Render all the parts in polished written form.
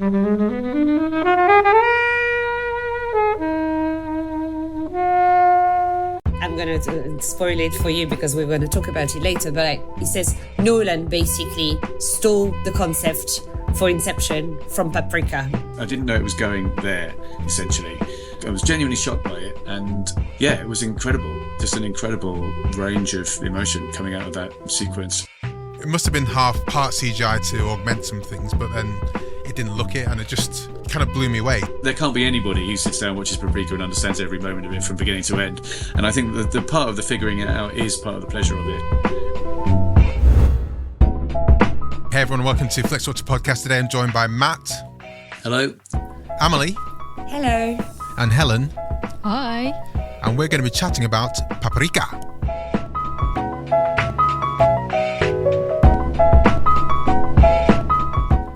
I'm going to spoil it for you because we're going to talk about it later, but it says Nolan basically stole the concept for Inception from Paprika. I didn't know it was going there, essentially. I was genuinely shocked by it, and yeah, it was incredible. Just an incredible range of emotion coming out of that sequence. It must have been half part CGI to augment some things, but then it didn't look it, and it just kind of blew me away. There can't be anybody who sits down, watches Paprika and understands every moment of it from beginning to end. And I think that the part of the figuring it out is part of the pleasure of it. Hey everyone, welcome to Flixwatcher podcast. Today I'm joined by Matt. Hello. Amelie. Hello. And Helen. Hi. And we're going to be chatting about Paprika.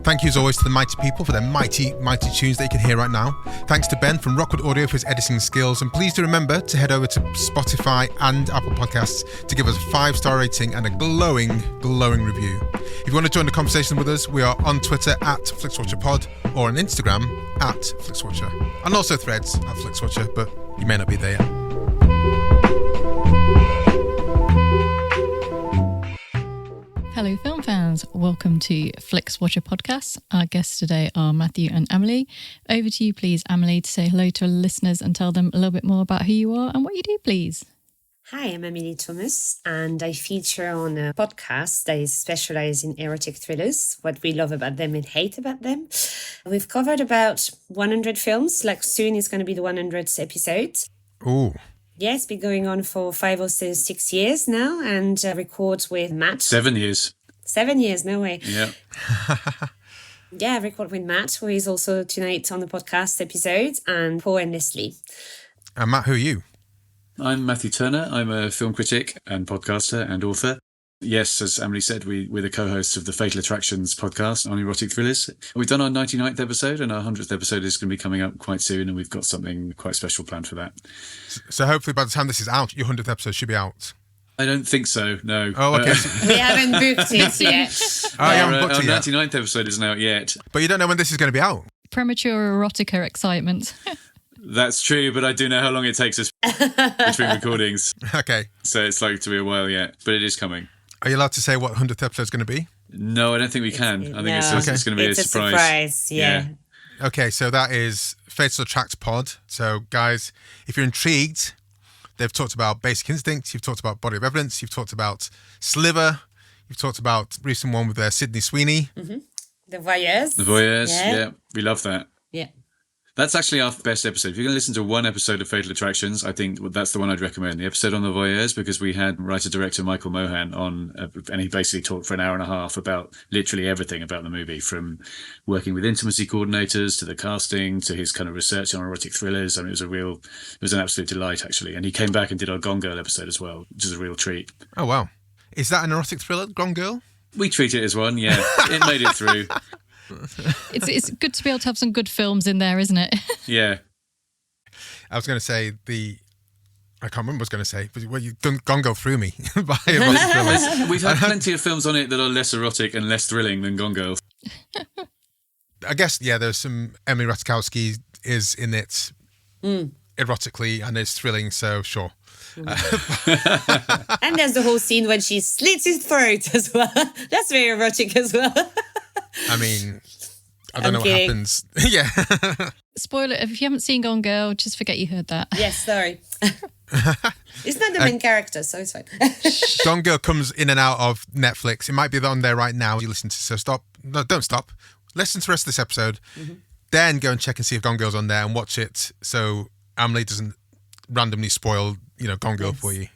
Thank you as always to the mighty people for their mighty, mighty tunes that you can hear right now. Thanks to Ben from Rockwood Audio for his editing skills. And please do remember to head over to Spotify and Apple Podcasts to give us a 5-star rating and a glowing review. If you want to join the conversation with us, we are on Twitter at FlixWatcherPod or on Instagram at FlixWatcher. And also Threads at FlixWatcher, but you may not be there yet. Hello, film fans. Welcome to Flixwatcher Podcast. Our guests today are Matthew and Amelie. Over to you, please, Amelie, to say hello to our listeners and tell them a little bit more about who you are and what you do, please. Hi, I'm Amelie Thomas, and I feature on a podcast that is specialized in erotic thrillers, what we love about them and hate about them. We've covered about 100 films, like soon is going to be the 100th episode. Ooh. Yeah, it's been going on for 5 or 6 years now, and record with Matt. 7 years. 7 years, no way. Yeah. Yeah, record with Matt, who is also tonight on the podcast episode, and Paul and Leslie. And Matt, who are you? I'm Matthew Turner. I'm a film critic and podcaster and author. Yes, as Amelie said, we're the co-hosts of the Fatal Attractions podcast on erotic thrillers. We've done our 99th episode, and our 100th episode is going to be coming up quite soon, and we've got something quite special planned for that. So hopefully by the time this is out, your 100th episode should be out. I don't think so, no. Oh, okay. We haven't booked it yet. Oh, you haven't booked it yet? Our 99th episode isn't out yet. But you don't know when this is going to be out. Premature erotica excitement. That's true, but I do know how long it takes us between recordings. Okay. So it's likely to be a while yet, but it is coming. Are you allowed to say what 100th episode is going to be? No, I don't think we can. I think it's going to be a surprise. Surprise, yeah. Okay, so that is Fatal Attract Pod. So, guys, if you're intrigued, they've talked about Basic Instinct, you've talked about Body of Evidence, you've talked about Sliver, you've talked about recent one with Sydney Sweeney. Mm-hmm. The Voyeurs. The Voyeurs, yeah. We love that. Yeah. That's actually our best episode. If you're going to listen to one episode of Fatal Attractions, I think that's the one I'd recommend. The episode on the Voyeurs, because we had writer-director Michael Mohan on, and he basically talked for an hour and a half about literally everything about the movie, from working with intimacy coordinators to the casting to his kind of research on erotic thrillers. I mean, it was an absolute delight, actually. And he came back and did our Gone Girl episode as well, which is a real treat. Oh, wow. Is that an erotic thriller, Gone Girl? We treat it as one, yeah. It made it through. It's good to be able to have some good films in there, isn't it? Yeah. I was going to say I can't remember what I was going to say, but you've gone go through me. By erotic thrillers. We've had plenty of films on it that are less erotic and less thrilling than Gone Girl. I guess, yeah, there's some Emily Ratajkowski is in it erotically and it's thrilling, so sure. And there's the whole scene when she slits his throat as well. That's very erotic as well. I mean, I don't know kidding. what happens. Yeah. Spoiler, if you haven't seen Gone Girl, just forget you heard that. Yes, sorry. It's not the main character, so it's fine. Gone Girl comes in and out of Netflix. It might be on there right now. You listen to, so stop. No, don't stop. Listen to the rest of this episode. Mm-hmm. Then go and check and see if Gone Girl's on there and watch it so Amelie doesn't randomly spoil, Gone Girl for you.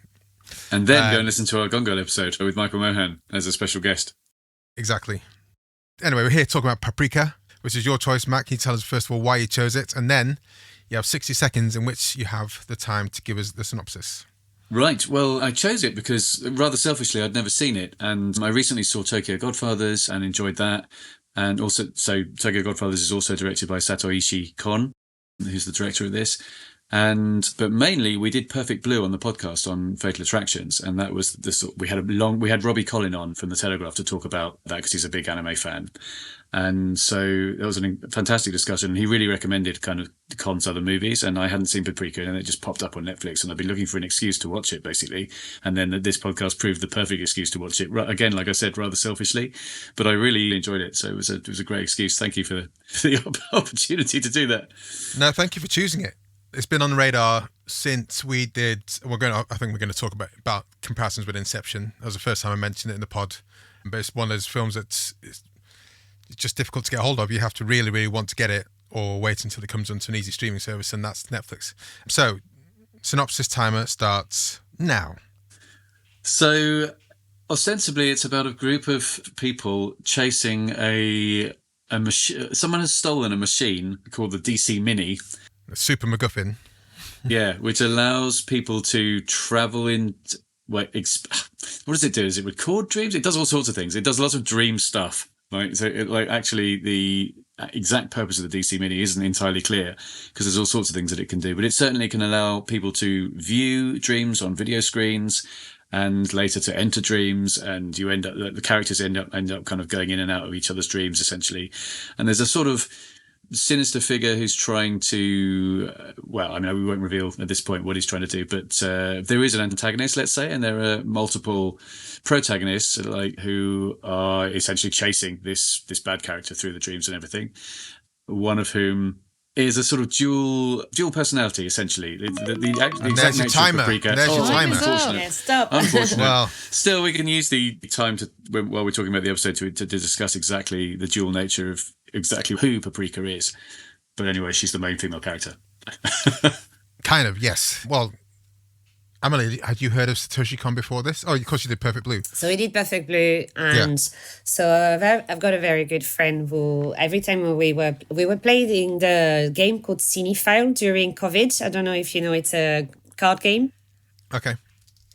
And then go and listen to our Gone Girl episode with Michael Mohan as a special guest. Exactly. Anyway, we're here talking about Paprika, which is your choice, Matt. Can you tell us, first of all, why you chose it? And then you have 60 seconds in which you have the time to give us the synopsis. Right. Well, I chose it because, rather selfishly, I'd never seen it. And I recently saw Tokyo Godfathers and enjoyed that. And also, so Tokyo Godfathers is also directed by Satoshi Kon, who's the director of this. But mainly we did Perfect Blue on the podcast on Fatal Attractions, and that was we had Robbie Collin on from The Telegraph to talk about that because he's a big anime fan. And so that was a fantastic discussion. He really recommended kind of Con's other movies, and I hadn't seen Paprika, and it just popped up on Netflix, and I've been looking for an excuse to watch it, basically. And then this podcast proved the perfect excuse to watch it. Again, like I said, rather selfishly, but I really enjoyed it. So it was a great excuse. Thank you for the opportunity to do that. No, thank you for choosing it. It's been on the radar since we did. I think we're going to talk about comparisons with Inception. That was the first time I mentioned it in the pod. But it's one of those films that's it's just difficult to get a hold of. You have to really, really want to get it, or wait until it comes onto an easy streaming service, and that's Netflix. So, synopsis timer starts now. So, ostensibly, it's about a group of people chasing a machine. Someone has stolen a machine called the DC Mini. A super MacGuffin. Yeah, which allows people to travel in. What does it do? Does it record dreams? It does all sorts of things. It does lots of dream stuff. Right, so actually the exact purpose of the DC Mini isn't entirely clear, because there's all sorts of things that it can do, but it certainly can allow people to view dreams on video screens, and later to enter dreams, and the characters end up kind of going in and out of each other's dreams essentially. And there's a sort of sinister figure who's trying to, we won't reveal at this point what he's trying to do, but there is an antagonist, let's say, and there are multiple protagonists who are essentially chasing this bad character through the dreams and everything. One of whom is a sort of dual personality, essentially. The exact nature of Paprika. There's your timer. Yeah, stop. Unfortunate. Well, still, we can use the time while we're talking about the episode to discuss exactly the dual nature of exactly who Paprika is. But anyway, she's the main female character. Kind of, yes. Well, Amelie, had you heard of Satoshi Kon before this? Oh, of course you did Perfect Blue. So we did Perfect Blue, and so I've got a very good friend who every time we were playing the game called Cinephile during COVID. I don't know if you know, it's a card game. Okay.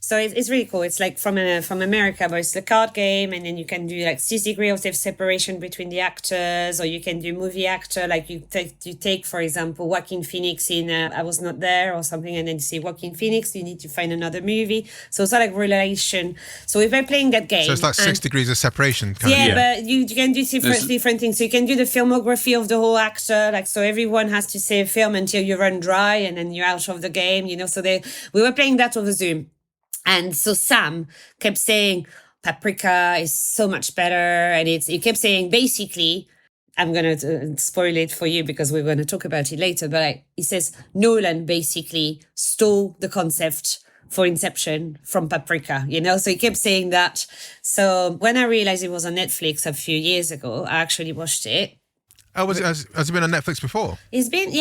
So it's really cool. It's like from America, but it's a card game, and then you can do like 6 degrees of separation between the actors, or you can do movie actor. Like you take for example Joaquin Phoenix in I Was Not There or something, and then you say Joaquin Phoenix, you need to find another movie. So it's like relation. So we've been playing that game. So it's like 6 degrees of separation. But you can do different things. So you can do the filmography of the whole actor. Like, so everyone has to say a film until you run dry, and then you're out of the game. You know. So we were playing that over Zoom. And so Sam kept saying, Paprika is so much better. And he kept saying, basically, I'm going to spoil it for you because we're going to talk about it later. But he says, Nolan basically stole the concept for Inception from Paprika, you know? So he kept saying that. So when I realized it was on Netflix a few years ago, I actually watched it. Oh, has it been on Netflix before? It's been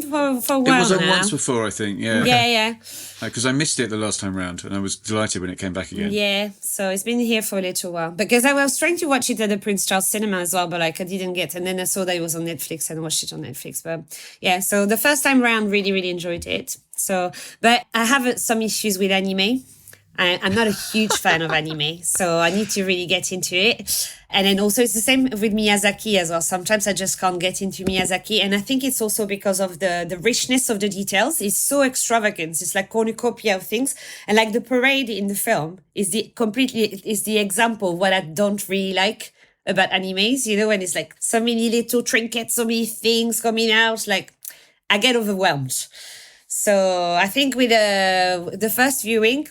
for a while now. It was on once before, I think, yeah. Yeah. Because I missed it the last time round, and I was delighted when it came back again. Yeah, so it's been here for a little while. Because I was trying to watch it at the Prince Charles Cinema as well, but I didn't get. And then I saw that it was on Netflix and watched it on Netflix. But yeah, so the first time round, really, really enjoyed it. So, but I have some issues with anime. I'm not a huge fan of anime, so I need to really get into it. And then also it's the same with Miyazaki as well. Sometimes I just can't get into Miyazaki. And I think it's also because of the richness of the details. It's so extravagant. It's like cornucopia of things. And like the parade in the film is the example of what I don't really like about animes, you know, when it's like so many little trinkets, so many things coming out, like I get overwhelmed. So I think with the first viewing,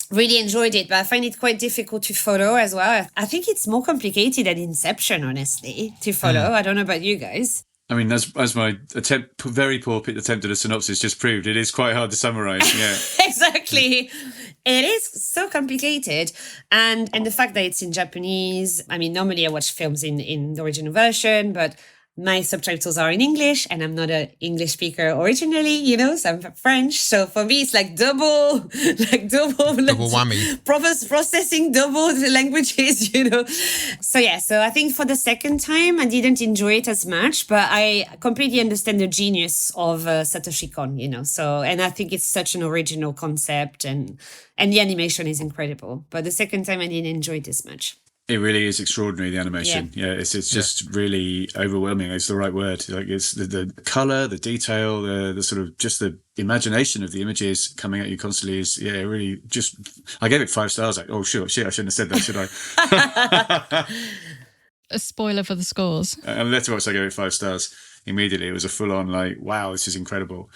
really enjoyed it, but I find it quite difficult to follow as well. I think it's more complicated than Inception, honestly, to follow. I don't know about you guys. I mean, as my very poor attempt at a synopsis just proved, it is quite hard to summarize. Yeah, exactly. It is so complicated, and the fact that it's in Japanese. I mean, normally I watch films in the original version, but my subtitles are in English, and I'm not an English speaker originally, you know, so I'm French. So for me, it's like double whammy. Processing double the languages, you know. So yeah, so I think for the second time, I didn't enjoy it as much, but I completely understand the genius of Satoshi Kon, you know. So, and I think it's such an original concept, and the animation is incredible. But the second time, I didn't enjoy it as much. It really is extraordinary, the animation. Yeah, it's just really overwhelming. It's the right word. Like, it's the color, the detail, the sort of just the imagination of the images coming at you constantly is, really just. I gave it 5 stars. Like, oh shit, I shouldn't have said that, should I? a spoiler for the scores. And Letterboxd, I gave it 5 stars immediately. It was a full-on like, wow, this is incredible.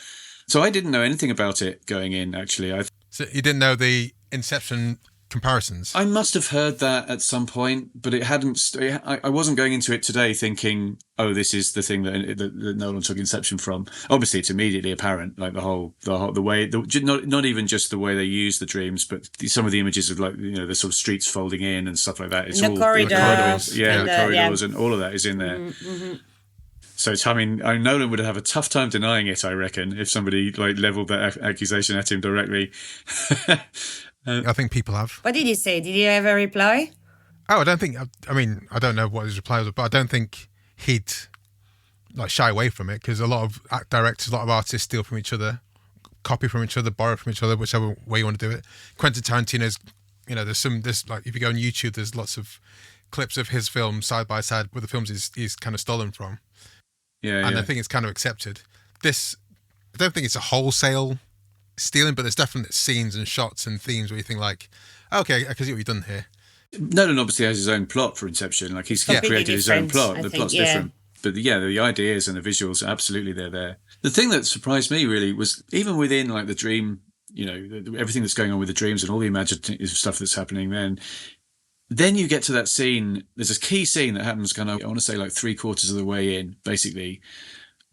So I didn't know anything about it going in, actually. So you didn't know the Inception comparisons? I must have heard that at some point, but it hadn't. I wasn't going into it today thinking, "Oh, this is the thing that Nolan took Inception from." Obviously, it's immediately apparent, like the way, not even just the way they use the dreams, but some of the images of like the sort of streets folding in and stuff like that. It's the all corridors, the corridors, and all of that is in there. Mm-hmm. So Nolan would have a tough time denying it, I reckon, if somebody like leveled that accusation at him directly. I think people have. What did he say? Did he ever reply? Oh, I don't think. I mean, I don't know what his reply was, but I don't think he'd like shy away from it, because a lot of directors, a lot of artists steal from each other, copy from each other, borrow from each other, whichever way you want to do it. Quentin Tarantino's, there's like, if you go on YouTube, there's lots of clips of his films side by side with the films he's kind of stolen from. Yeah, and I think it's kind of accepted. I don't think it's a wholesale stealing, but there's definite scenes and shots and themes where you think like, okay, I can see what you've done here. Nolan obviously has his own plot for Inception. Like he's created his own plot. The plot's different. But the ideas and the visuals, absolutely, they're there. The thing that surprised me really was even within like the dream, everything that's going on with the dreams and all the imaginative stuff that's happening then you get to that scene. There's a key scene that happens kind of, I want to say like 3/4 of the way in, basically,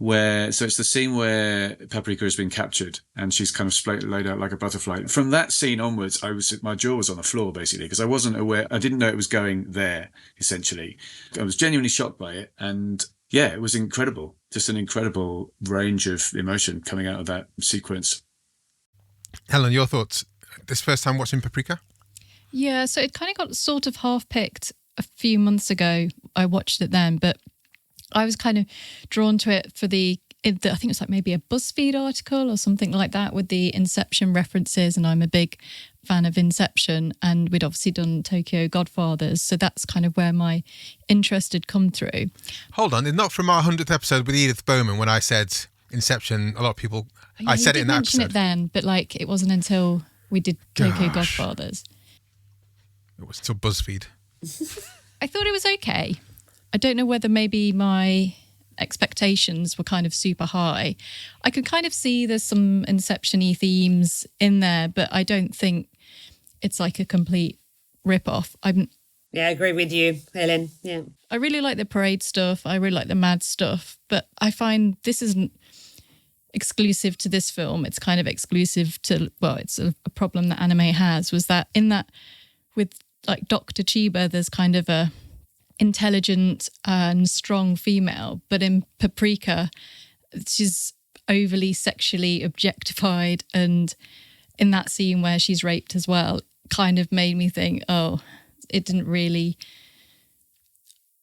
so it's the scene where Paprika has been captured and she's kind of laid out like a butterfly. From that scene onwards, my jaw was on the floor, basically, because I wasn't aware. I didn't know it was going there, essentially. I was genuinely shocked by it. And yeah, it was incredible. Just an incredible range of emotion coming out of that sequence. Helen, your thoughts? This first time watching Paprika? Yeah, so it kind of got sort of half-picked a few months ago. I watched it then, but I was kind of drawn to it for I think it was like maybe a BuzzFeed article or something like that with the Inception references, and I'm a big fan of Inception, and we'd obviously done Tokyo Godfathers, so that's kind of where my interest had come through. Hold on, it's not from our 100th episode with Edith Bowman when I said Inception. A lot of people, I said it in that episode. You did mention it then, but like it wasn't until we did Tokyo Godfathers. It was still BuzzFeed. I thought it was okay. I don't know whether maybe my expectations were kind of super high. I could kind of see there's some Inception-y themes in there, but I don't think it's like a complete rip-off. Yeah, I agree with you, Helen. Yeah. I really like the parade stuff. I really like the mad stuff, but I find this isn't exclusive to this film. It's kind of exclusive to, it's a problem that anime has, was that with like Dr. Chiba, there's kind of a intelligent and strong female, but in Paprika, she's overly sexually objectified, and in that scene where she's raped as well, kind of made me think, it didn't really.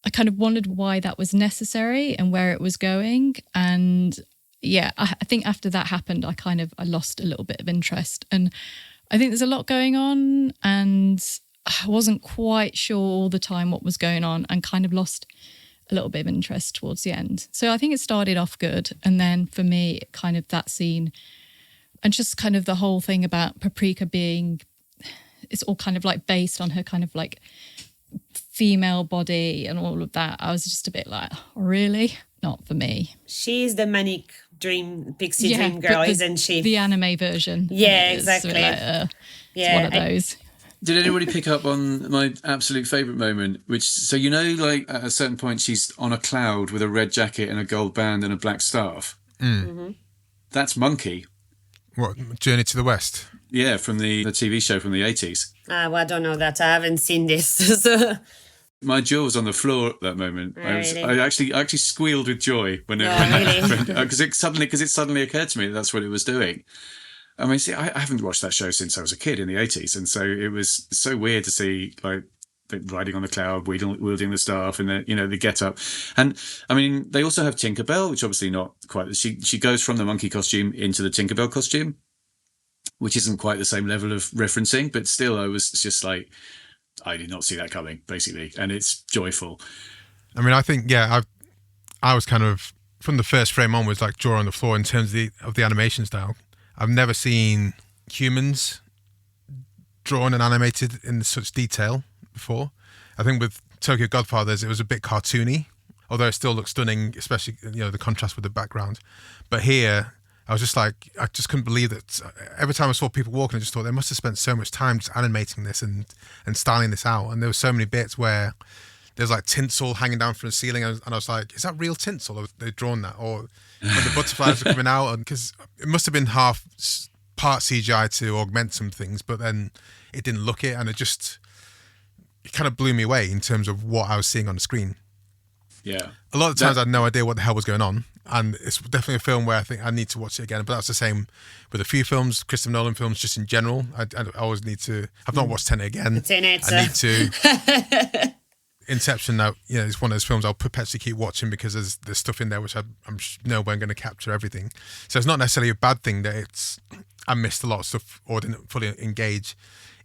I kind of wondered why that was necessary and where it was going, and yeah, I think after that happened, I lost a little bit of interest, and I think there's a lot going on, and I wasn't quite sure all the time what was going on, and kind of lost a little bit of interest towards the end. So I think it started off good. And then for me, kind of that scene and just kind of the whole thing about Paprika it's all kind of like based on her kind of like female body and all of that. I was just a bit like, really? Not for me. She's the manic pixie dream girl, isn't she? The anime version. Yeah, exactly. It's one of those. Did anybody pick up on my absolute favourite moment? Like at a certain point, she's on a cloud with a red jacket and a gold band and a black staff. Mm-hmm. That's Monkey. What, Journey to the West? Yeah, from the TV show from the 80s. Well, I don't know that. I haven't seen this. So. My jaw was on the floor at that moment. Really? I actually squealed with joy when because it suddenly occurred to me that's what it was doing. I mean, see, I haven't watched that show since I was a kid in the 80s, and so it was so weird to see like riding on the cloud, wielding the staff, and the get up. And I mean, they also have Tinkerbell, which obviously not quite. She goes from the monkey costume into the Tinkerbell costume, which isn't quite the same level of referencing, but still, I was just like, I did not see that coming, basically, and it's joyful. I mean, I think I was kind of from the first frame onwards, like jaw on the floor in terms of the animation style. I've never seen humans drawn and animated in such detail before. I think with Tokyo Godfathers, it was a bit cartoony, although it still looks stunning, especially, the contrast with the background. But here, I was just like, I just couldn't believe that. Every time I saw people walking, I just thought they must have spent so much time just animating this and styling this out. And there were so many bits where there's like tinsel hanging down from the ceiling, and I was like, is that real tinsel, or have they drawn that? Or when the butterflies are coming out, because it must have been part CGI to augment some things, but then it didn't look it, and it kind of blew me away in terms of what I was seeing on the screen. Yeah. A lot of times I had no idea what the hell was going on, and it's definitely a film where I think I need to watch it again. But that's the same with a few films, Christopher Nolan films, just in general. I always need to. I've not watched Tenet again. Tenet. I need to. Inception, now, it's one of those films I'll perpetually keep watching because there's stuff in there which I'm no way going to capture everything. So it's not necessarily a bad thing that I missed a lot of stuff or didn't fully engage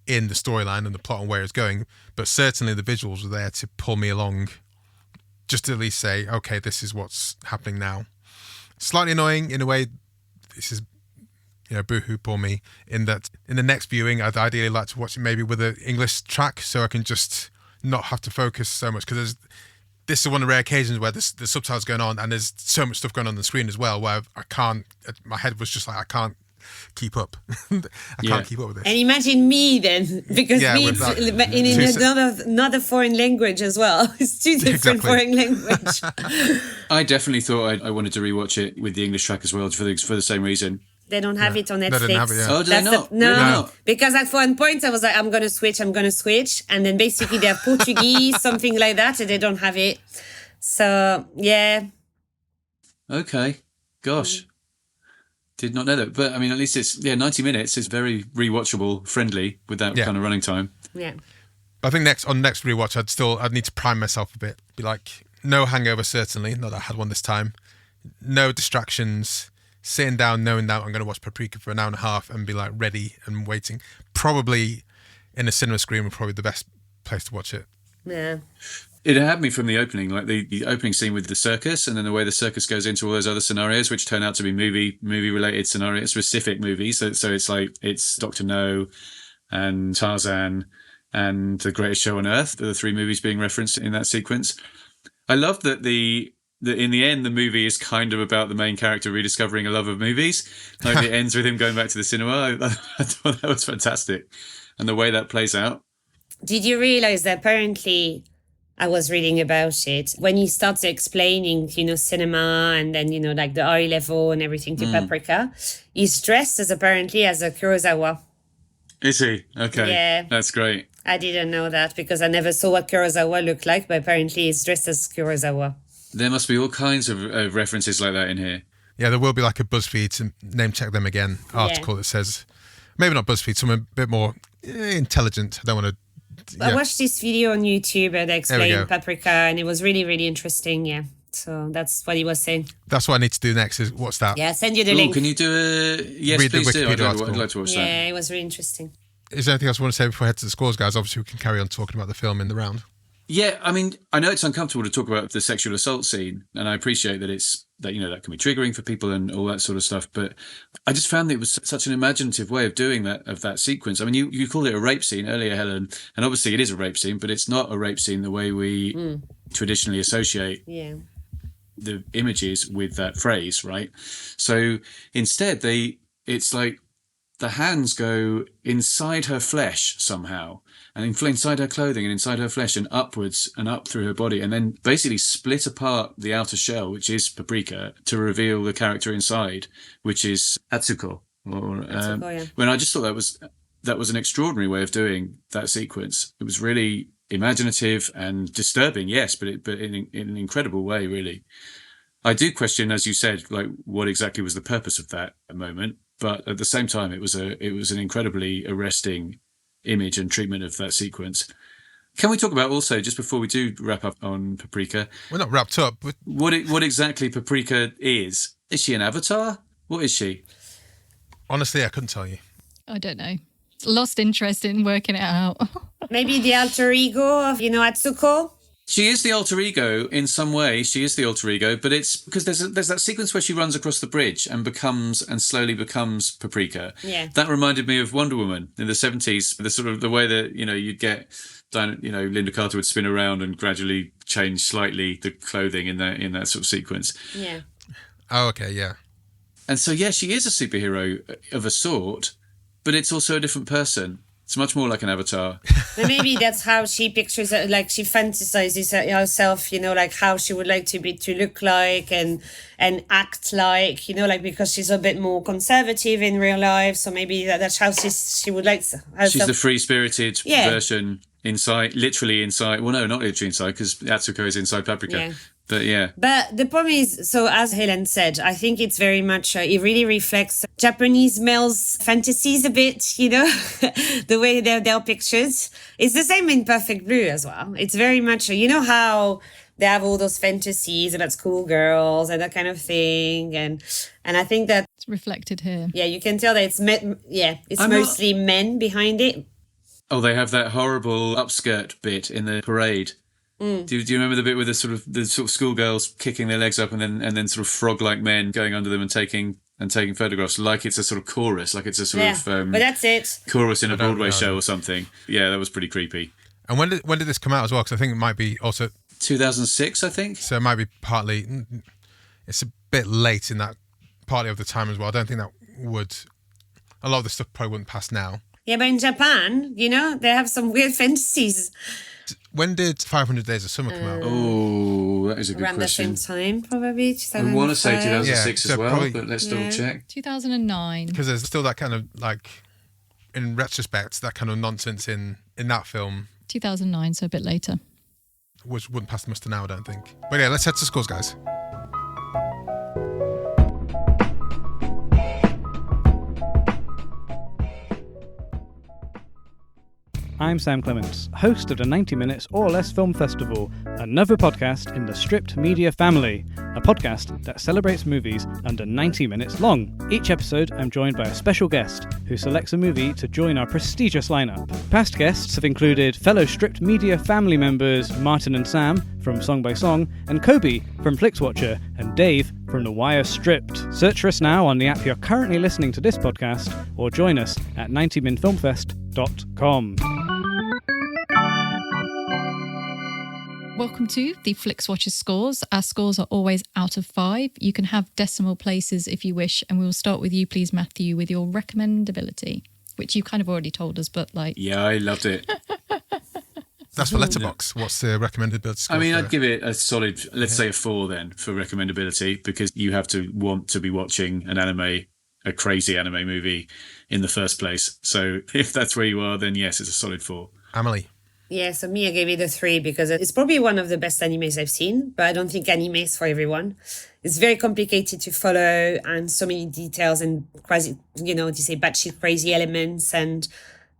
in the storyline and the plot and where it's going. But certainly the visuals were there to pull me along, just to at least say, okay, this is what's happening now. Slightly annoying in a way. This is, boohoo for me, in that in the next viewing, I'd ideally like to watch it maybe with an English track so I can just not have to focus so much, because this is one of the rare occasions where the subtitles going on and there's so much stuff going on the screen as well, where my head was just like, I can't keep up. Can't keep up with this. And imagine me then, because in another foreign language as well. It's two different foreign language. I definitely thought I wanted to rewatch it with the English track as well for the same reason. They don't have it on Netflix. They didn't have it, yeah. Oh, do they not? No, because at one point I was like, I'm going to switch. And then basically they have Portuguese, something like that, and they don't have it. So, yeah. Okay. Gosh. Did not know that. But, I mean, at least it's, 90 minutes is very rewatchable, friendly with that kind of running time. Yeah. I think next rewatch, I'd need to prime myself a bit. Be like, no hangover, certainly. Not that I had one this time. No distractions. Sitting down, knowing that I'm going to watch Paprika for an hour and a half and be like ready and waiting. Probably in a cinema screen would probably be the best place to watch it. Yeah. It had me from the opening, like the opening scene with the circus, and then the way the circus goes into all those other scenarios, which turn out to be movie related scenarios, specific movies. So it's like it's Dr. No and Tarzan and The Greatest Show on Earth, the three movies being referenced in that sequence. I love that in the end, the movie is kind of about the main character rediscovering a love of movies. Like it ends with him going back to the cinema. I thought that was fantastic. And the way that plays out. Did you realize that apparently, I was reading about it, when he starts explaining, cinema and then, like the eye level and everything to Paprika, he's dressed apparently as a Kurosawa. Is he? Okay. Yeah. That's great. I didn't know that because I never saw what Kurosawa looked like, but apparently he's dressed as Kurosawa. There must be all kinds of references like that in here. Yeah, there will be like a BuzzFeed, to name check them again, article that says, maybe not BuzzFeed, something a bit more intelligent. I don't want to... I watched this video on YouTube and they explained Paprika, and it was really, really interesting, yeah. So that's what he was saying. That's what I need to do next, is what's that? Yeah, send you the link. Can you do a... Yes, Read please do. I'd article. like to watch that. Yeah, it was really interesting. Is there anything else you want to say before I head to the scores, guys? Obviously, we can carry on talking about the film in the round. Yeah, I mean, I know it's uncomfortable to talk about the sexual assault scene, and I appreciate that that can be triggering for people and all that sort of stuff. But I just found that it was such an imaginative way of doing that sequence. I mean, you called it a rape scene earlier, Helen, and obviously it is a rape scene, but it's not a rape scene the way we traditionally associate the images with that phrase, right? So instead, it's like the hands go inside her flesh somehow, and inside her clothing and inside her flesh and upwards and up through her body, and then basically split apart the outer shell, which is Paprika, to reveal the character inside, which is Atsuko. When I just thought that was an extraordinary way of doing that sequence. It was really imaginative and disturbing, yes, but in an incredible way, really. I do question, as you said, like what exactly was the purpose of that moment, but at the same time, it was an incredibly arresting image and treatment of that sequence. Can we talk about also, just before we do wrap up on Paprika? We're not wrapped up. What exactly Paprika is? Is she an avatar? What is she? Honestly, I couldn't tell you. I don't know. Lost interest in working it out. Maybe the alter ego of, Atsuko? She is the alter ego in some way. She is the alter ego, but it's because there's that sequence where she runs across the bridge and slowly becomes Paprika. Yeah. That reminded me of Wonder Woman in the 70s. The sort of the way that, you'd get, Linda Carter would spin around and gradually change slightly the clothing in that sort of sequence. Yeah. Oh, okay, yeah. And so, yeah, she is a superhero of a sort, but it's also a different person. It's much more like an avatar. But maybe that's how she pictures it, like she fantasizes herself, like how she would like to look like and act like, like because she's a bit more conservative in real life. So maybe that's how she would like herself. She's the free-spirited version literally inside. Well, no, not literally inside, because Atsuko is inside Paprika. Yeah. But yeah. But the problem is, so as Helen said, I think it's very much, it really reflects Japanese males' fantasies a bit, the way they're pictured. It's the same in Perfect Blue as well. It's very much, how they have all those fantasies about schoolgirls and that kind of thing. And I think that It's reflected here. Yeah, you can tell that it's mostly men behind it. Oh, they have that horrible upskirt bit in the parade. Do you remember the bit with the sort of schoolgirls kicking their legs up and then sort of frog-like men going under them and taking photographs, like it's a sort of chorus, like it's a sort of but that's it. chorus in a Broadway show or something. Yeah, that was pretty creepy. And when did this come out as well? Because I think it might be also 2006, I think. So it might be partly. It's a bit late in that partly of the time as well. I don't think that would. A lot of the stuff probably wouldn't pass now. Yeah, but in Japan, they have some weird fantasies. When did 500 Days of Summer come out? Oh, that is a good Around question. the same time, probably. I want to say 2006 Yeah, as well, probably- but let's double check. 2009. Because there's still that kind of, like, in retrospect, that kind of nonsense in that film, 2009, so a bit later. which wouldn't pass the muster now, I don't think. But yeah, let's head to scores, guys. I'm Sam Clements, host of the 90 Minutes or Less Film Festival, another podcast in the Stripped Media family, a podcast that celebrates movies under 90 minutes long. Each episode, I'm joined by a special guest who selects a movie to join our prestigious lineup. Past guests have included fellow Stripped Media family members Martin and Sam from Song by Song, and Kobe from Flixwatcher, and Dave from The Wire Stripped. Search for us now on the app you're currently listening to this podcast, or join us at 90minfilmfest.com. Welcome to the Flixwatcher scores. Our scores are always out of 5. You can have decimal places if you wish, and we will start with you, please, Matthew, with your recommendability, which you kind of already told us, but like... Yeah, I loved it. That's for Letterboxd. What's the recommendability score? I mean, for I'd it? give it a solid, let's say a 4 then, for recommendability, because you have to want to be watching a crazy anime movie in the first place. So if that's where you are, then yes, it's a solid 4. Amelie. Yeah, so me, I gave it a 3 because it's probably one of the best animes I've seen, but I don't think anime is for everyone. It's very complicated to follow and so many details and crazy, batshit crazy elements. And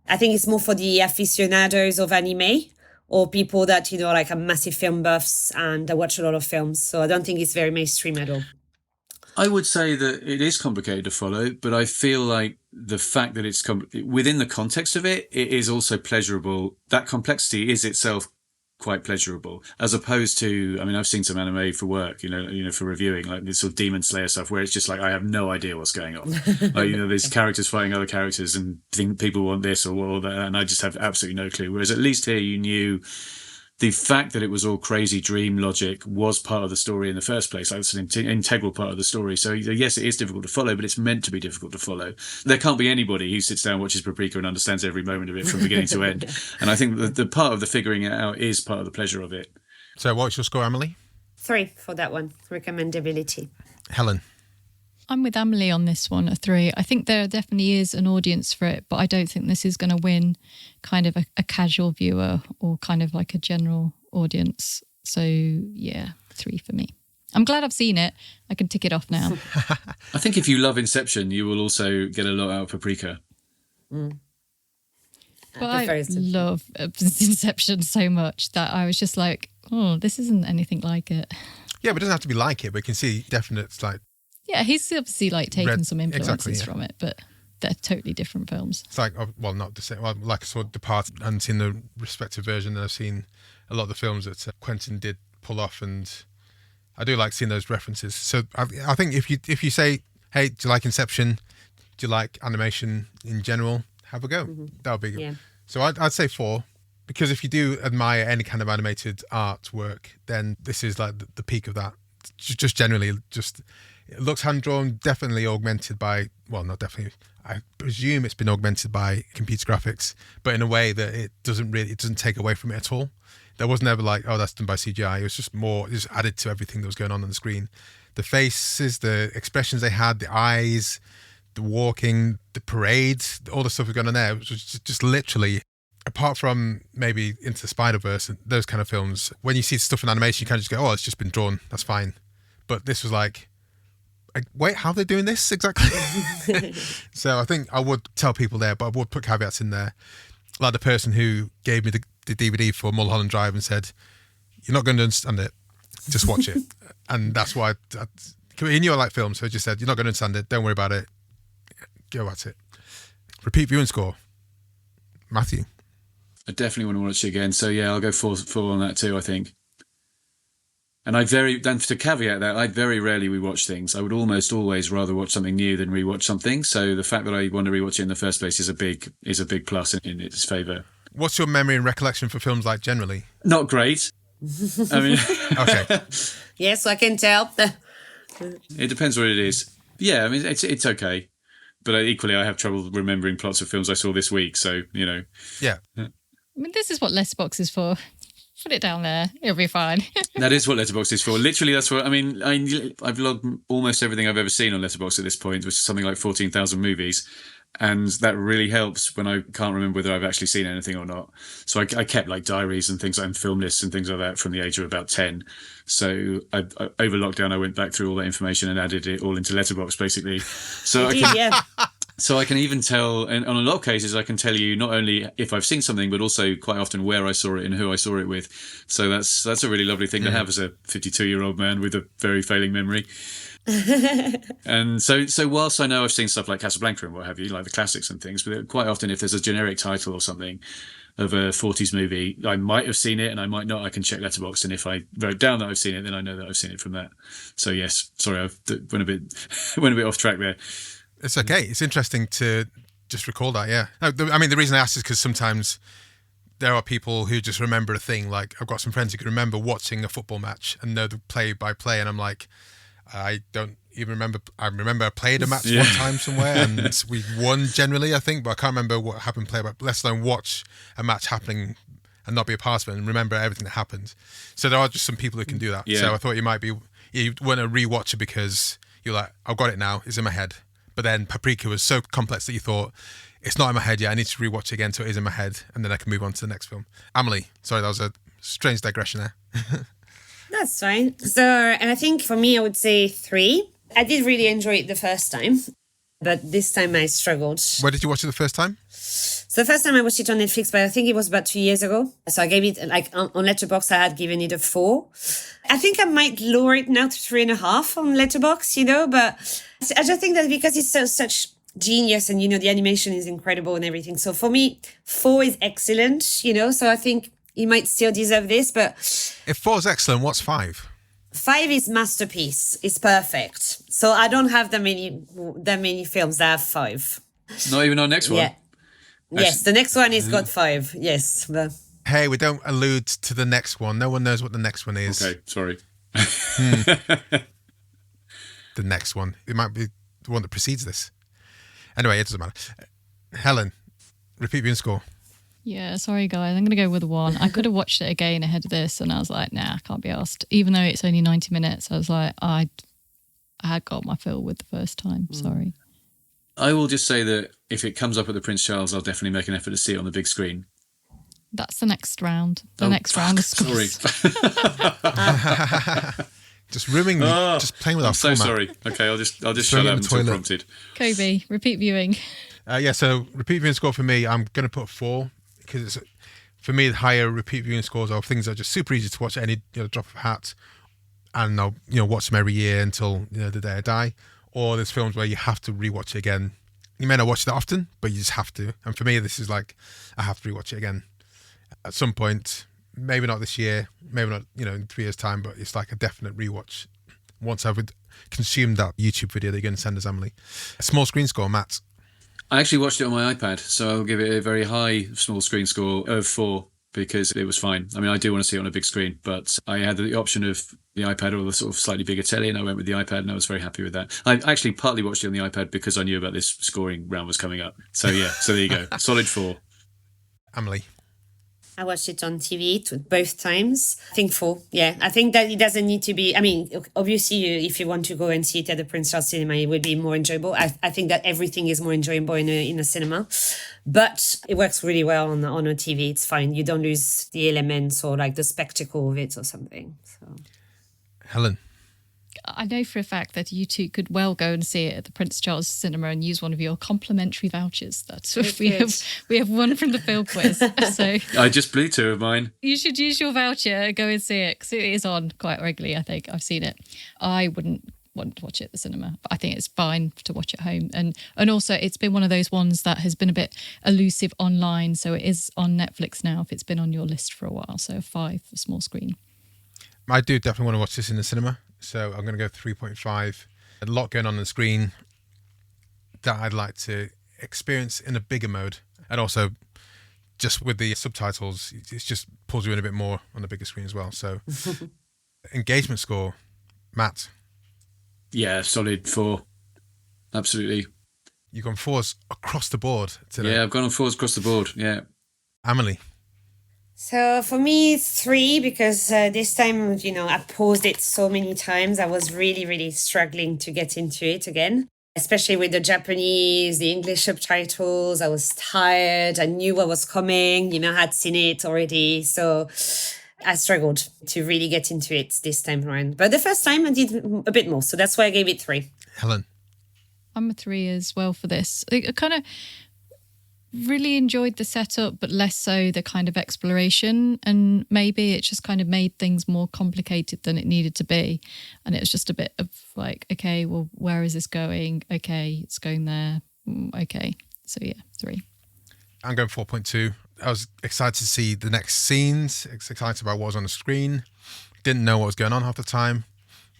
I think it's more for the aficionados of anime or people that, like are massive film buffs and watch a lot of films. So I don't think it's very mainstream at all. I would say that it is complicated to follow, but I feel like the fact that it's within the context of it is also pleasurable. That complexity is itself quite pleasurable, as opposed to, I mean, I've seen some anime for work, for reviewing, like this sort of Demon Slayer stuff, where it's just like, I have no idea what's going on. Like, there's characters fighting other characters and think people want this or that, and I just have absolutely no clue. Whereas at least here you knew the fact that it was all crazy dream logic was part of the story in the first place. Like, it's an integral part of the story. So yes, it is difficult to follow, but it's meant to be difficult to follow. There can't be anybody who sits down, watches Paprika and understands every moment of it from beginning to end. And I think the part of the figuring it out is part of the pleasure of it. So what's your score, Amelie? 3 for that one. Recommendability. Helen. I'm with Amelie on this one, a 3. I think there definitely is an audience for it, but I don't think this is going to win kind of a casual viewer or kind of like a general audience. So yeah, 3 for me. I'm glad I've seen it. I can tick it off now. I think if you love Inception, you will also get a lot out of Paprika. But I love Inception so much that I was just like, oh, this isn't anything like it. Yeah, but it doesn't have to be like it. But you can see definite, like... Yeah, he's obviously like taken some influences yeah. from it, but they're totally different films. It's like, well, not the same. Well, like I saw Depart and seen the respective version, and I've seen a lot of the films that Quentin did pull off, and I do like seeing those references. So I think if you say, hey, do you like Inception? Do you like animation in general? Have a go. That would be good. Yeah. So I'd say 4, because if you do admire any kind of animated artwork, then this is like the peak of that. Just generally, it looks hand-drawn, definitely augmented by, well, not definitely, I presume it's been augmented by computer graphics, but in a way that it doesn't take away from it at all. There wasn't ever like, oh, that's done by CGI. It was just more, it just added to everything that was going on the screen. The faces, the expressions they had, the eyes, the walking, the parade, all the stuff was going on there. It was just literally, apart from maybe Into the Spider-Verse and those kind of films, when you see stuff in animation, you kind of just go, oh, it's just been drawn. That's fine. But this was like, wait, how are they doing this exactly? So I think I would tell people there, but I would put caveats in there. Like the person who gave me the DVD for Mulholland Drive and said, you're not going to understand it, just watch it. And that's why he knew I like films, so he just said, you're not going to understand it, don't worry about it, go at it. Repeat viewing score. Matthew. I definitely want to watch it again. So yeah, I'll go 4 on that too, I think. And then to caveat that, I very rarely rewatch things. I would almost always rather watch something new than rewatch something. So the fact that I want to rewatch it in the first place is a big plus in its favour. What's your memory and recollection for films like generally? Not great. I mean, okay. Yes, I can tell. It depends what it is. Yeah, I mean, it's okay. But equally, I have trouble remembering plots of films I saw this week. So, you know. Yeah. I mean, this is what Letterboxd is for. Put it down there. It'll be fine. That is what Letterboxd is for. Literally, that's what I mean. I've logged almost everything I've ever seen on Letterboxd at this point, which is something like 14,000 movies. And that really helps when I can't remember whether I've actually seen anything or not. So I kept like diaries and things like film lists and things like that from the age of about 10. So over lockdown, I went back through all that information and added it all into Letterboxd, basically. So So I can even tell, and on a lot of cases, I can tell you not only if I've seen something, but also quite often where I saw it and who I saw it with. So that's a really lovely thing to have as a 52-year-old man with a very failing memory. And so whilst I know I've seen stuff like Casablanca and what have you, like the classics and things, but quite often if there's a generic title or something of a 40s movie, I might have seen it and I might not. I can check Letterboxd, and if I wrote down that I've seen it, then I know that I've seen it from that. So yes, sorry, I went a bit off track there. It's okay. It's interesting to just recall that, yeah. I mean, the reason I ask is because sometimes there are people who just remember a thing. Like, I've got some friends who can remember watching a football match and know the play-by-play, and I'm like, I don't even remember. I remember I played a match one time somewhere, and we won generally, I think, but I can't remember what happened play-by, let alone watch a match happening and not be a part of it and remember everything that happened. So there are just some people who can do that. Yeah. So I thought you want to rewatch it because you're like, I've got it now, it's in my head. But then Paprika was so complex that you thought, it's not in my head yet, I need to rewatch it again so it is in my head, and then I can move on to the next film. Amelie, sorry, that was a strange digression there. That's fine. So, and I think for me, I would say 3. I did really enjoy it the first time, but this time I struggled. Where did you watch it the first time? So the first time I watched it on Netflix, but I think it was about 2 years ago. So I gave it, like on Letterboxd, I had given it a 4. I think I might lower it now to 3.5 on Letterboxd, but I just think that because it's such genius and, the animation is incredible and everything. So for me, 4 is excellent, so I think he might still deserve this, but... If 4 is excellent, what's 5? 5 is masterpiece. It's perfect. So I don't have that many films that have 5. Not even our next one? Yeah. Yes, the next one is Godfathers. Yes. But... Hey, we don't allude to the next one. No one knows what the next one is. Okay, sorry. The next one. It might be the one that precedes this. Anyway, it doesn't matter. Helen, repeat viewing score. Yeah, sorry guys, I'm going to go with 1. I could have watched it again ahead of this and I was like, nah, I can't be asked. Even though it's only 90 minutes, I was like, I had got my fill with the first time. Sorry. I will just say that if it comes up at the Prince Charles, I'll definitely make an effort to see it on the big screen. That's the next round. Round of scores. Sorry. Just ruining me. Just playing with our format. I'm so sorry. Okay, I'll just shut up until prompted. Kobe, repeat viewing. So repeat viewing score for me, I'm going to put 4 because it's, for me, the higher repeat viewing scores are things that are just super easy to watch at any drop of a hat, and I'll watch them every year until the day I die. Or there's films where you have to rewatch it again. You may not watch it that often, but you just have to. And for me, this is like I have to rewatch it again at some point, maybe not this year, maybe not, in 3 years' time, but it's like a definite rewatch once I've consumed that YouTube video that you're going to send us, Emily. A small screen score, Matt. I actually watched it on my iPad, so I'll give it a very high small screen score of 4 because it was fine. I mean, I do want to see it on a big screen, but I had the option of the iPad or the sort of slightly bigger telly, and I went with the iPad, and I was very happy with that. I actually partly watched it on the iPad because I knew about this scoring round was coming up. So yeah, so there you go. Solid 4. Emily. I watched it on TV both times. I think 4. Yeah, I think that it doesn't need to be. I mean, obviously, if you want to go and see it at the Prince Charles Cinema, it would be more enjoyable. I think that everything is more enjoyable in a cinema, but it works really well on a TV. It's fine. You don't lose the elements or like the spectacle of it or something. So, Helen. I know for a fact that you two could well go and see it at the Prince Charles Cinema and use one of your complimentary vouchers. That's what we have one from the film quiz. So I just blew 2 of mine. You should use your voucher and go and see it because it is on quite regularly. I think I've seen it. I wouldn't want to watch it at the cinema, but I think it's fine to watch at home. And also, it's been one of those ones that has been a bit elusive online. So it is on Netflix now. If it's been on your list for a while, so 5 for small screen. I do definitely want to watch this in the cinema. So I'm going to go 3.5. A lot going on the screen that I'd like to experience in a bigger mode. And also, just with the subtitles, it just pulls you in a bit more on the bigger screen as well. So, engagement score, Matt. Yeah, solid 4. Absolutely. You've gone 4s across the board today. Yeah, I've gone on 4s across the board. Yeah. Amelie. So for me, it's 3 because this time, I paused it so many times. I was really, really struggling to get into it again, especially with the Japanese, the English subtitles. I was tired. I knew what was coming. I had seen it already. So I struggled to really get into it this time around. But the first time I did a bit more. So that's why I gave it 3. Helen. I'm a 3 as well for this. I kind of really enjoyed the setup, but less so the kind of exploration. And maybe it just kind of made things more complicated than it needed to be. And it was just a bit of like, okay, well, where is this going? Okay, it's going there. Okay. So yeah, 3. I'm going 4.2. I was excited to see the next scenes, excited about what was on the screen. Didn't know what was going on half the time,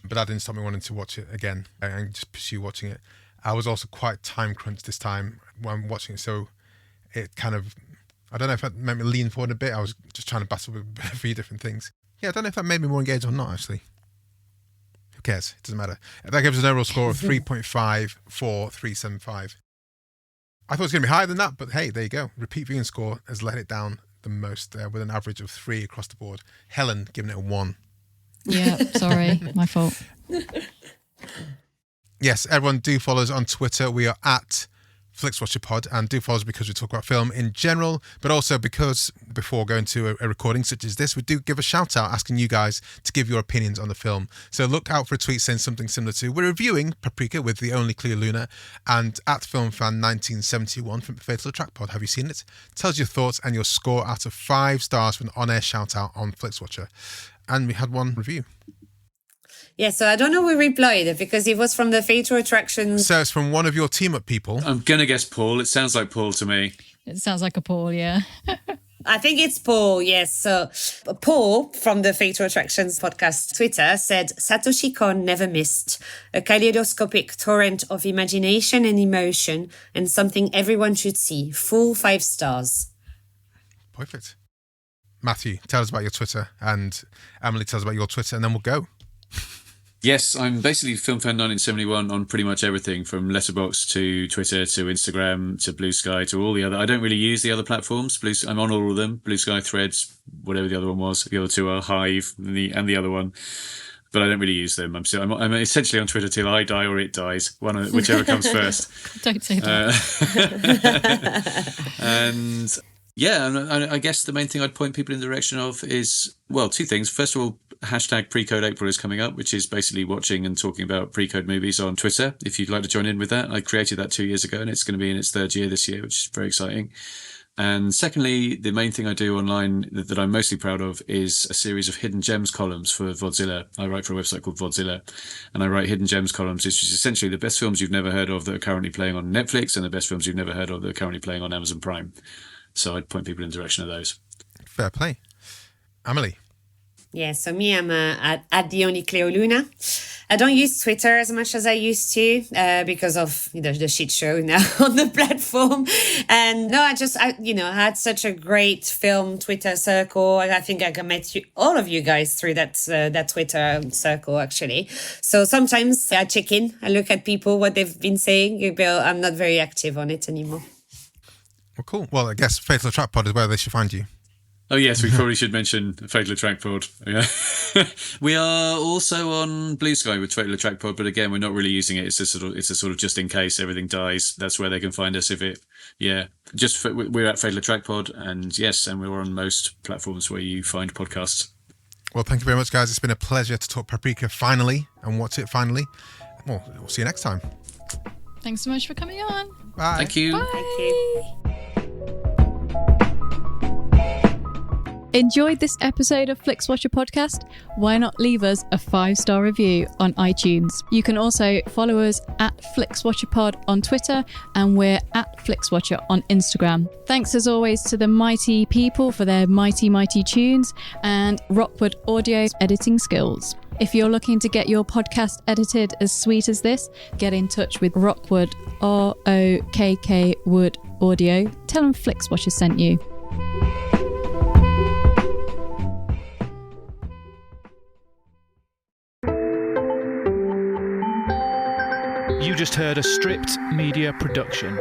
but that didn't stop me wanting to watch it again and just pursue watching it. I was also quite time crunched this time when watching it, so it kind of, I don't know if that made me lean forward a bit. I was just trying to battle with a few different things. Yeah, I don't know if that made me more engaged or not, actually. Who cares? It doesn't matter. That gives us an overall score of 3.5 for 375. I thought it was going to be higher than that, but hey, there you go. Repeat viewing score has let it down the most with an average of 3 across the board. Helen giving it a 1. Yeah, sorry, my fault. Yes, everyone do follow us on Twitter. We are at Flixwatcher Pod, and do follow us because we talk about film in general, but also because before going to a recording such as this, we do give a shout out asking you guys to give your opinions on the film. So look out for a tweet saying something similar to, we're reviewing Paprika with the only clear Luna, and at FilmFan1971 from Fatal Track Pod. Have you seen it? Tell us your thoughts and your score out of 5 stars for an on-air shout out on Flixwatcher. And we had one review. Yeah, so I don't know who replied because it was from the Fatal Attractions. So it's from one of your team-up people. I'm going to guess Paul. It sounds like Paul to me. It sounds like a Paul, yeah. I think it's Paul, yes. So Paul from the Fatal Attractions podcast Twitter said, Satoshi Kon never missed. A kaleidoscopic torrent of imagination and emotion and something everyone should see. Full 5 stars. Perfect. Matthew, tell us about your Twitter, and Emily, tell us about your Twitter, and then we'll go. Yes, I'm basically FilmFan1971 on pretty much everything from Letterboxd to Twitter to Instagram to Blue Sky to all the other. I don't really use the other platforms. I'm on all of them. Blue Sky, Threads, whatever the other one was. The other 2 are Hive and the other one. But I don't really use them. I'm essentially on Twitter till I die or it dies, whichever comes first. Don't say that. And yeah, I guess the main thing I'd point people in the direction of is, well, 2 things. First of all, hashtag Pre-Code April is coming up, which is basically watching and talking about pre-code movies on Twitter. If you'd like to join in with that, I created that 2 years ago and it's going to be in its 3rd year this year, which is very exciting. And secondly, the main thing I do online that I'm mostly proud of is a series of hidden gems columns for Vodzilla. I write for a website called Vodzilla, and I write hidden gems columns, which is essentially the best films you've never heard of that are currently playing on Netflix and the best films you've never heard of that are currently playing on Amazon Prime. So I'd point people in the direction of those. Fair play. Amelie? Yeah, so me, I'm at the only Cleo Luna. I don't use Twitter as much as I used to because of the shit show now on the platform. And no, I had such a great film Twitter circle. I think I met all of you guys through that Twitter circle, actually. So sometimes I check in, I look at people, what they've been saying, but I'm not very active on it anymore. Well, cool. Well, I guess Fatal Attract Pod is where they should find you. Oh yes, we probably should mention Fatal Attract Pod. Yeah. We are also on Blue Sky with Fatal Attract Pod, but again, we're not really using it. It's a sort of just in case everything dies. That's where they can find us. We're at Fatal Attract Pod, and we're on most platforms where you find podcasts. Well, thank you very much, guys. It's been a pleasure to talk Paprika finally and watch it finally. Well, we'll see you next time. Thanks so much for coming on. Bye. Thank you. Bye. Thank you. Enjoyed this episode of Flixwatcher podcast? Why not leave us a 5-star review on iTunes? You can also follow us at FlixWatcherPod on Twitter, and we're at FlixWatcher on Instagram. Thanks as always to the mighty people for their mighty tunes and Rockwood Audio's editing skills. If you're looking to get your podcast edited as sweet as this, get in touch with Rockwood, ROKK Wood Audio. Tell them Flixwatcher sent you. You just heard a Stripped Media production.